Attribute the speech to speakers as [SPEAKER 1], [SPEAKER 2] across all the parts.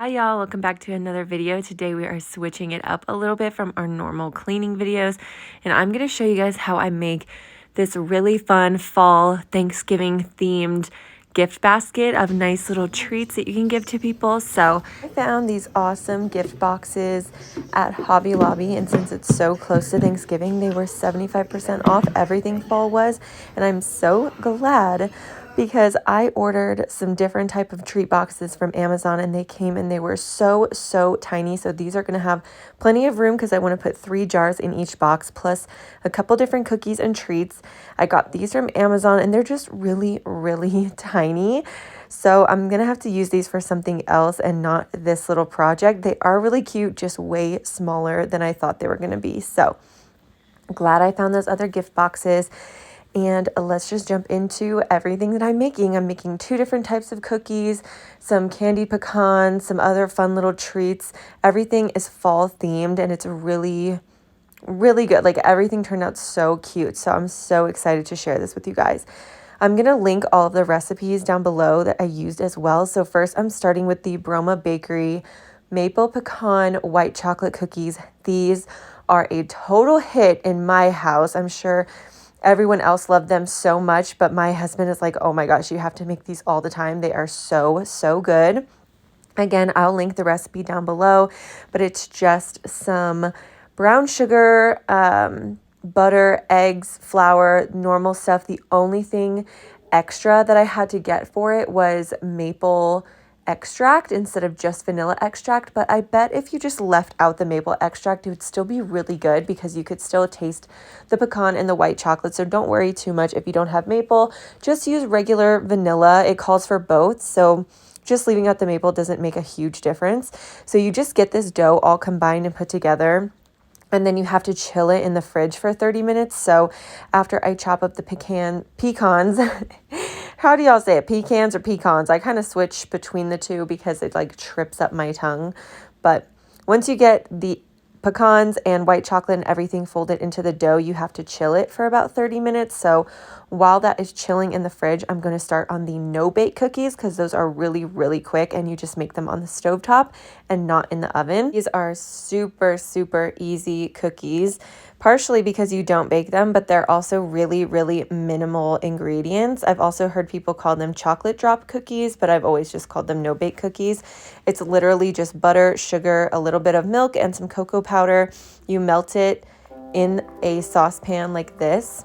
[SPEAKER 1] Hi y'all, welcome back to another video. Today we are switching it up a little bit from our normal cleaning videos, and I'm going to show you guys how I make this really fun fall Thanksgiving themed gift basket of nice little treats that you can give to people. So I found these awesome gift boxes at Hobby Lobby, and since it's so close to Thanksgiving, they were 75% off. Everything fall was, and I'm so glad because I ordered some different type of treat boxes from Amazon, and they came and they were so tiny. So these are going to have plenty of room because I want to put 3 jars in each box plus a couple different cookies and treats. I got these from Amazon and they're just really tiny. So I'm going to have to use these for something else and not this little project. They are really cute, just way smaller than I thought they were going to be. So glad I found those other gift boxes. And let's just jump into everything that I'm making. I'm making 2 different types of cookies, some candied pecans, some other fun little treats. Everything is fall themed and it's really good. Like everything turned out so cute. So I'm so excited to share this with you guys. I'm going to link all of the recipes down below that I used as well. So first I'm starting with the Broma Bakery Maple Pecan White Chocolate Cookies. These are a total hit in my house. I'm sure everyone else loved them so much, but my husband is like, oh my gosh, you have to make these all the time. They are so good. Again, I'll link the recipe down below, but it's just some brown sugar, butter, eggs, flour, normal stuff. The only thing extra that I had to get for it was maple extract instead of just vanilla extract, but I bet if you just left out the maple extract, it would still be really good because you could still taste the pecan and the white chocolate. So don't worry too much if you don't have maple. Just use regular vanilla. It calls for both, so just leaving out the maple doesn't make a huge difference. So you just get this dough all combined and put together, and then you have to chill it in the fridge for 30 minutes. So after I chop up the pecans, how do y'all say it? Pecans or pecans? I kind of switch between the two because it like trips up my tongue. But once you get the pecans and white chocolate and everything folded into the dough, you have to chill it for about 30 minutes. So while that is chilling in the fridge, I'm going to start on the no-bake cookies because those are really quick and you just make them on the stovetop and not in the oven. These are super easy cookies, partially because you don't bake them, but they're also really minimal ingredients. I've also heard people call them chocolate drop cookies, but I've always just called them no-bake cookies. It's literally just butter, sugar, a little bit of milk, and some cocoa powder. You melt it in a saucepan like this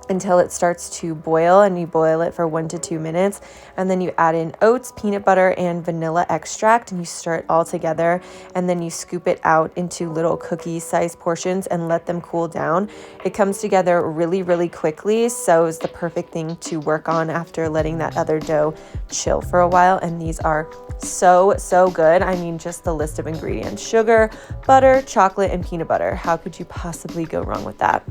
[SPEAKER 1] until it starts to boil, and you boil it for 1 to 2 minutes, and then you add in oats, peanut butter, and vanilla extract, and you stir it all together, and then you scoop it out into little cookie size portions and let them cool down. It comes together really quickly, so it's the perfect thing to work on after letting that other dough chill for a while. And these are so good. I mean, just the list of ingredients: sugar, butter, chocolate, and peanut butter. How could you possibly go wrong with that?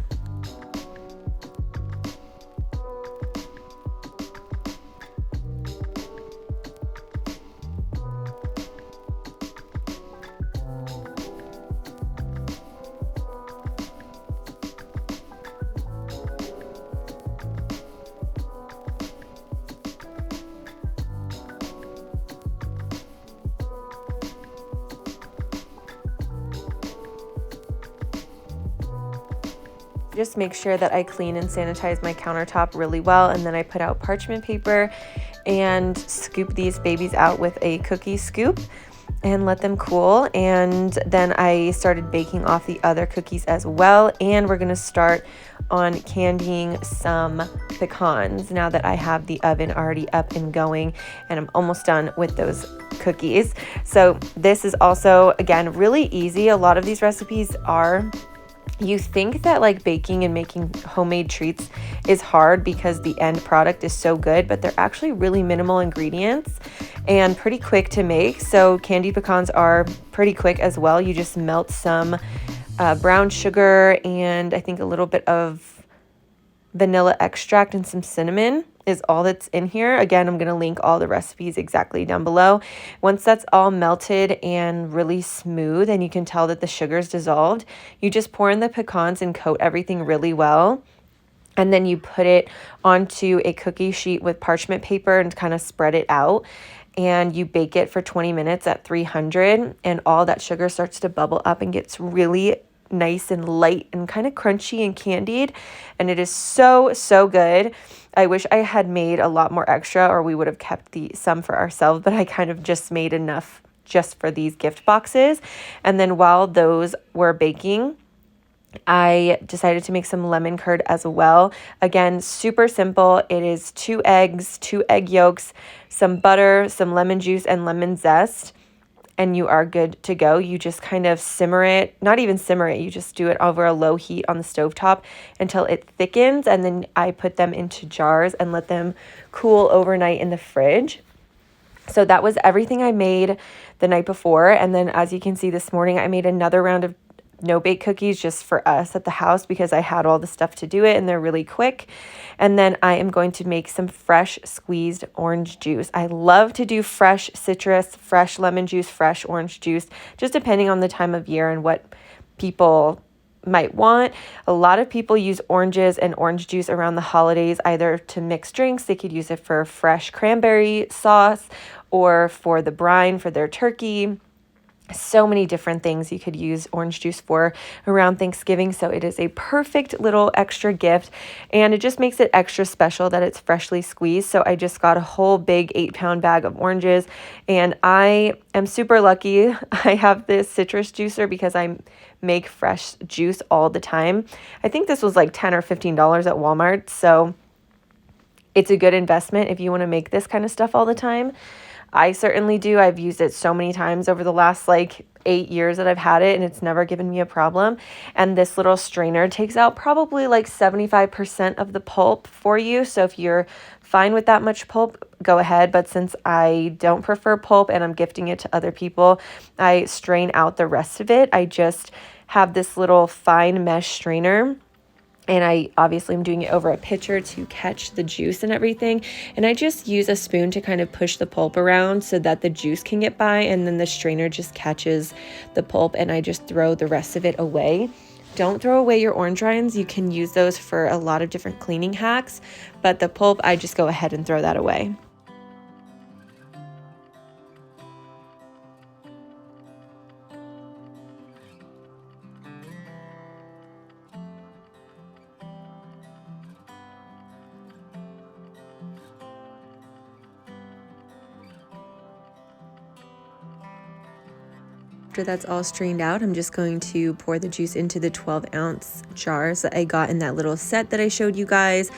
[SPEAKER 1] Just make sure that I clean and sanitize my countertop really well, and then I put out parchment paper and scoop these babies out with a cookie scoop and let them cool. And then I started baking off the other cookies as well, and we're gonna start on candying some pecans now that I have the oven already up and going, and I'm almost done with those cookies. So this is also, again, really easy. A lot of these recipes are, you think that like baking and making homemade treats is hard because the end product is so good, but they're actually really minimal ingredients and pretty quick to make. So candied pecans are pretty quick as well. You just melt some brown sugar and I think a little bit of vanilla extract and some cinnamon is all that's in here. Again, I'm going to link all the recipes exactly down below. Once that's all melted and really smooth and you can tell that the sugar's dissolved, you just pour in the pecans and coat everything really well. And then you put it onto a cookie sheet with parchment paper and kind of spread it out. and you bake it for 20 minutes at 300, and all that sugar starts to bubble up and gets really nice and light and kind of crunchy and candied, and it is so, so good. I wish I had made a lot more extra, or we would have kept some for ourselves, but I kind of just made enough just for these gift boxes. And then while those were baking, I decided to make some lemon curd as well. Again, super simple. It is 2 eggs, 2 egg yolks, some butter, some lemon juice, and lemon zest, and you are good to go. You just kind of simmer it, not even simmer it, you just do it over a low heat on the stovetop until it thickens, and then I put them into jars and let them cool overnight in the fridge. So that was everything I made the night before, and then as you can see this morning, I made another round of no-bake cookies just for us at the house because I had all the stuff to do it and they're really quick. And then I am going to make some fresh squeezed orange juice. I love to do fresh citrus, fresh lemon juice, fresh orange juice, just depending on the time of year and what people might want. A lot of people use oranges and orange juice around the holidays, either to mix drinks. They could use it for fresh cranberry sauce or for the brine for their turkey. So many different things you could use orange juice for around Thanksgiving. So it is a perfect little extra gift, and it just makes it extra special that it's freshly squeezed. So I just got a whole big 8-pound bag of oranges, and I am super lucky. I have this citrus juicer because I make fresh juice all the time. I think this was like $10 or $15 at Walmart. So it's a good investment if you want to make this kind of stuff all the time. I certainly do. I've used it so many times over the last 8 years that I've had it, and it's never given me a problem. And this little strainer takes out probably 75% of the pulp for you. So if you're fine with that much pulp, go ahead. But since I don't prefer pulp and I'm gifting it to other people, I strain out the rest of it. I just have this little fine mesh strainer, and I obviously am doing it over a pitcher to catch the juice and everything. And I just use a spoon to kind of push the pulp around so that the juice can get by, and then the strainer just catches the pulp, and I just throw the rest of it away. Don't throw away your orange rinds. You can use those for a lot of different cleaning hacks, but the pulp, I just go ahead and throw that away. After that's all strained out, I'm just going to pour the juice into the 12-ounce jars that I got in that little set that I showed you guys.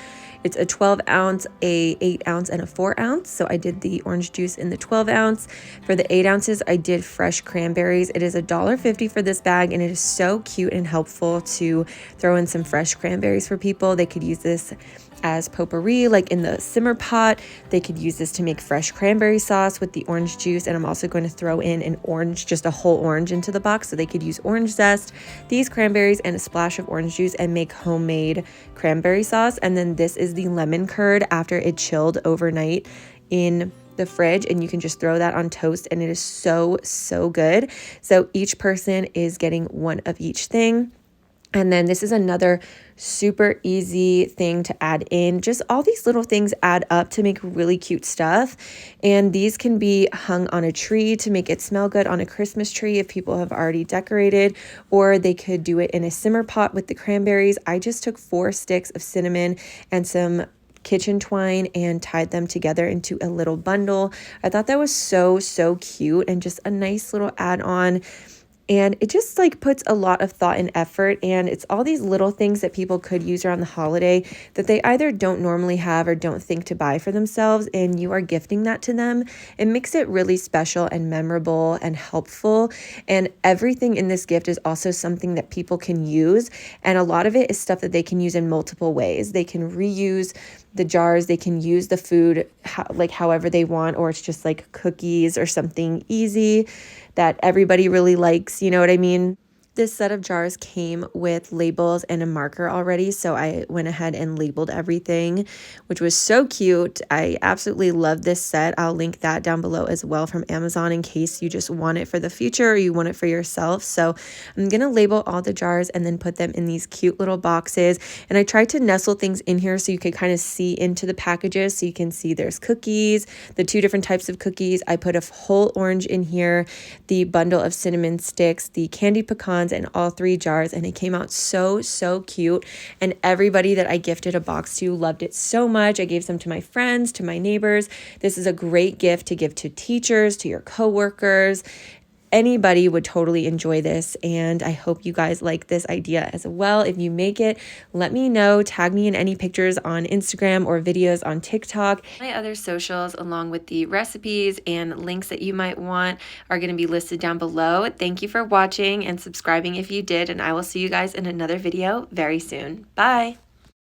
[SPEAKER 1] It's a 12-ounce, a 8-ounce, and a 4-ounce. So I did the orange juice in the 12-ounce. For the 8 ounces, I did fresh cranberries. It is $1.50 for this bag, and it is so cute and helpful to throw in some fresh cranberries for people. They could use this as potpourri, in the simmer pot. They could use this to make fresh cranberry sauce with the orange juice, and I'm also going to throw in an orange, just a whole orange into the box, so they could use orange zest, these cranberries, and a splash of orange juice and make homemade cranberry sauce. And then this is the lemon curd after it chilled overnight in the fridge, and you can just throw that on toast, and it is so, so good. So each person is getting one of each thing. And then this is another super easy thing to add in. Just all these little things add up to make really cute stuff. And these can be hung on a tree to make it smell good on a Christmas tree if people have already decorated, or they could do it in a simmer pot with the cranberries. I just took 4 sticks of cinnamon and some kitchen twine and tied them together into a little bundle. I thought that was so, so cute and just a nice little add-on. And it just puts a lot of thought and effort, and it's all these little things that people could use around the holiday that they either don't normally have or don't think to buy for themselves, and you are gifting that to them. It makes it really special and memorable and helpful, and everything in this gift is also something that people can use, and a lot of it is stuff that they can use in multiple ways. They can reuse the jars, they can use the food however they want, or it's just cookies or something easy that everybody really likes, you know what I mean? This set of jars came with labels and a marker already, so I went ahead and labeled everything, which was so cute. I absolutely love this set. I'll link that down below as well from Amazon in case you just want it for the future or you want it for yourself. So I'm going to label all the jars and then put them in these cute little boxes. And I tried to nestle things in here so you could kind of see into the packages. So you can see there's cookies, the 2 different types of cookies. I put a whole orange in here, the bundle of cinnamon sticks, the candied pecans, in all 3 jars, and it came out so cute. And everybody that I gifted a box to loved it so much. I gave some to my friends, to my neighbors. This is a great gift to give to teachers, to your coworkers. Anybody would totally enjoy this, and I hope you guys like this idea as well. If you make it, let me know. Tag me in any pictures on Instagram or videos on TikTok. My other socials, along with the recipes and links that you might want, are going to be listed down below. Thank you for watching and subscribing if you did, and I will see you guys in another video very soon. Bye!